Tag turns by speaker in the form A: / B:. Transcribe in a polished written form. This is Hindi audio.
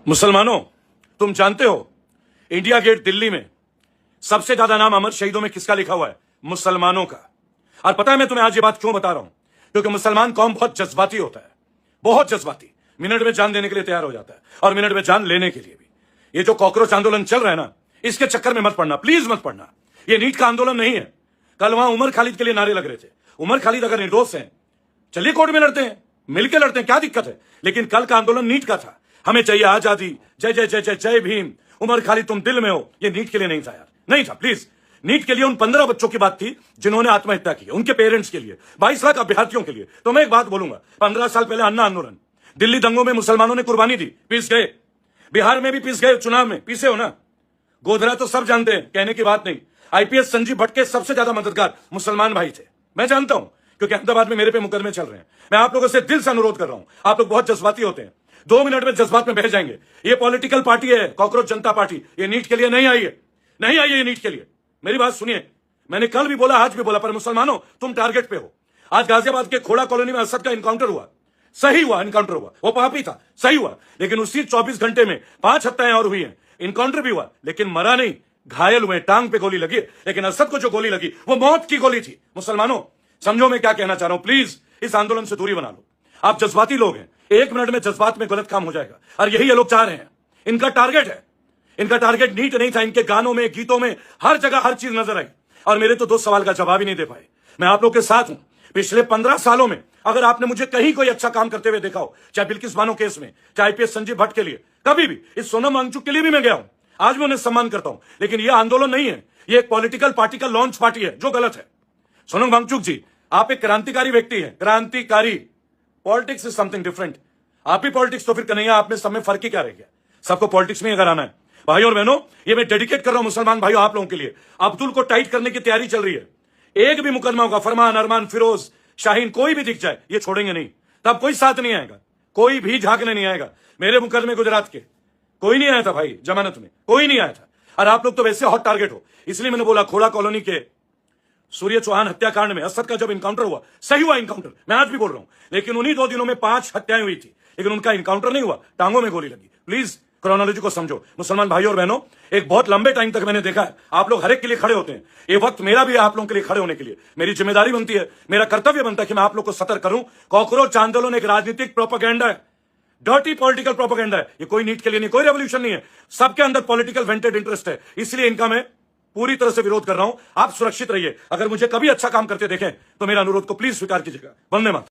A: मुसलमानों, तुम जानते हो इंडिया गेट दिल्ली में सबसे ज्यादा नाम अमर शहीदों में किसका लिखा हुआ है? मुसलमानों का। और पता है मैं तुम्हें आज ये बात क्यों बता रहा हूं? क्योंकि मुसलमान कौम बहुत जज्बाती होता है, बहुत जज्बाती। मिनट में जान देने के लिए तैयार हो जाता है और मिनट में जान लेने के लिए भी। ये जो कॉकरोच आंदोलन चल रहा है ना, इसके चक्कर में मत पड़ना, प्लीज मत पड़ना। ये नीट का आंदोलन नहीं है। कल वहां उमर खालिद के लिए नारे लग रहे थे। उमर खालिद अगर निर्दोष हैं, चलिए कोर्ट में लड़ते हैं, मिलकर लड़ते हैं, क्या दिक्कत है? लेकिन कल का आंदोलन नीट का था। हमें चाहिए आजादी, जय जय जय जय जय भीम। उमर खालिद तुम दिल में हो, ये नीट के लिए नहीं था यार, नहीं था। प्लीज, नीट के लिए उन 15 बच्चों की बात थी जिन्होंने आत्महत्या की, उनके पेरेंट्स के लिए, 22 लाख अभ्यर्थियों के लिए। तो मैं एक बात बोलूंगा, 15 साल पहले अन्ना आंदोलन, दिल्ली दंगों में मुसलमानों ने कुर्बानी दी, पीस गए। बिहार में भी पीस गए, चुनाव में पीसे हो ना। गोधरा तो सब जानते हैं, कहने की बात नहीं। आईपीएस संजीव भट्ट के सबसे ज्यादा मददगार मुसलमान भाई थे, मैं जानता हूं, क्योंकि अहमदाबाद में मेरे पे मुकदमे चल रहे हैं। मैं आप लोगों से दिल से अनुरोध कर रहा हूं, आप लोग बहुत जज्बाती होते हैं, 2 मिनट में जज्बात में बह जाएंगे। ये पॉलिटिकल पार्टी है, कॉकरोच जनता पार्टी। ये नीट के लिए नहीं आई है, नहीं आई है ये नीट के लिए। मेरी बात सुनिए, मैंने कल भी बोला, आज भी बोला, पर मुसलमानों तुम टारगेट पे हो। आज गाजियाबाद के खोड़ा कॉलोनी में असद का इनकाउंटर हुआ, सही हुआ इनकाउंटर हुआ, वो पापी था, सही हुआ। लेकिन उसी 24 घंटे में 5 हत्याएं और हुई हैं। इनकाउंटर भी हुआ, लेकिन मरा नहीं, घायल हुए, टांग पे गोली लगी। लेकिन असद को जो गोली लगी वो मौत की गोली थी। मुसलमानों, समझो मैं क्या कहना चाह रहा हूं। प्लीज इस आंदोलन से दूरी बना लो। आप जज्बाती लोग हैं, 1 मिनट में जज्बात में गलत काम हो जाएगा, और यही ये लोग चाह रहे हैं। इनका टारगेट है, इनका टारगेट नीट नहीं था। इनके गानों में, गीतों में, हर जगह हर चीज नजर आई, और मेरे तो 2 सवाल का जवाब ही नहीं दे पाए। मैं आप लोग के साथ हूं। पिछले 15 सालों में अगर आपने मुझे कहीं कोई अच्छा काम करते हुए देखा हो, चाहे बिल्किस बानो केस में, चाहे आईपीएस संजीव भट्ट के लिए, कभी भी, इस सोनम वांगचुक के लिए भी मैं गया हूं, आज मैं उन्हें सम्मान करता हूं। लेकिन यह आंदोलन नहीं है, यह एक पॉलिटिकल पार्टी का लॉन्च पार्टी है, जो गलत है। सोनम वांगचुक जी, आप एक क्रांतिकारी व्यक्ति हैं, क्रांतिकारी। Politics is something different. आप ही पॉलिटिक्स, तो फिर कन्हैया आप में सब में फर्क ही क्या रह गया? सबको पॉलिटिक्स में अगर आना है। भाइयों और बहनों, ये मैं डेडिकेट कर रहा हूं मुसलमान भाइयों आप लोगों के लिए। अब्दुल को टाइट करने की तैयारी चल रही है। एक भी मुकदमा होगा, फरमान, अरमान, फिरोज, शाहीन, कोई भी दिख जाए, ये छोड़ेंगे नहीं। तब कोई साथ नहीं आएगा, कोई भी झांकने नहीं आएगा। मेरे मुकदमे गुजरात के कोई नहीं आया था भाई, जमानत में कोई नहीं आया था। और आप लोग तो वैसे हॉट टारगेट हो। इसलिए मैंने बोला, खोड़ा कॉलोनी के सूर्य चौहान हत्याकांड में असद का जब इनकाउंटर हुआ, सही हुआ इनकाउंटर, मैं आज भी बोल रहा हूं। लेकिन उन्हीं 2 दिनों में 5 हत्याएं हुई थी, लेकिन उनका इनकाउंटर नहीं हुआ, टांगों में गोली लगी। प्लीज क्रोनोलॉजी को समझो मुसलमान भाइयों और बहनों। एक बहुत लंबे टाइम तक मैंने देखा है, आप लोग हर एक के लिए खड़े होते हैं। ये वक्त मेरा भी है आप लोगों के लिए खड़े होने के लिए। मेरी जिम्मेदारी बनती है, मेरा कर्तव्य बनता है कि मैं आप लोग को सतर्क करूं। कॉकरोच आंदोलन एक राजनीतिक प्रोपेगेंडा है, डर्टी पॉलिटिकल प्रोपेगेंडा है। ये कोई नीट के लिए नहीं, कोई रेवोल्यूशन नहीं है। सबके अंदर पॉलिटिकल वेंटेड इंटरेस्ट है, इसलिए इनका मैं पूरी तरह से विरोध कर रहा हूं। आप सुरक्षित रहिए। अगर मुझे कभी अच्छा काम करते देखें तो मेरा अनुरोध को प्लीज स्वीकार कीजिएगा। वंदे मातरम।